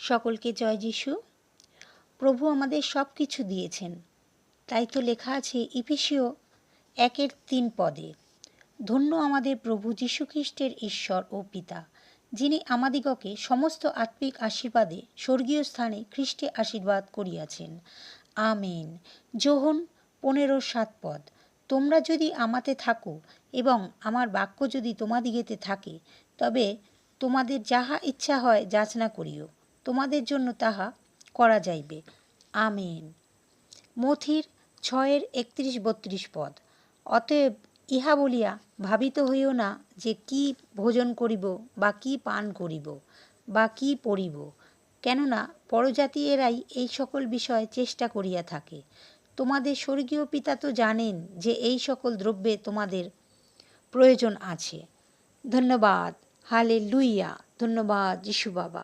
সকলকে জয় যিশু। প্রভু আমাদের সব কিছু দিয়েছেন, তাই তো লেখা আছে ইফেসীয় 1:3 পদে, ধন্য আমাদের প্রভু যীশুখ্রিস্টের ঈশ্বর ও পিতা, যিনি আমাদিগকে সমস্ত আত্মিক আশীর্বাদে স্বর্গীয় স্থানে খ্রিস্টে আশীর্বাদ করিয়াছেন। আমেন। যোহন 15:7 পদ, তোমরা যদি আমাতে থাকো এবং আমার বাক্য যদি তোমাদিগেতে থাকে, তবে তোমাদের যাহা ইচ্ছা হয় যাচনা করিও, তোমাদের জন্য তাহা করা যাইবে। আমেন। মথির 6:31-32 পদ, অতএব ইহা বলিয়া ভাবিত হইও না যে কি ভোজন করিব বা কি পান করিব বা কি পরিব, কেননা পরজাতি এরাই এই সকল বিষয় চেষ্টা করিয়া থাকে। তোমাদের স্বর্গীয় পিতা তো জানেন যে এই সকল দ্রব্যে তোমাদের প্রয়োজন আছে। ধন্যবাদ। হালেলুইয়া। ধন্যবাদ যিশু বাবা।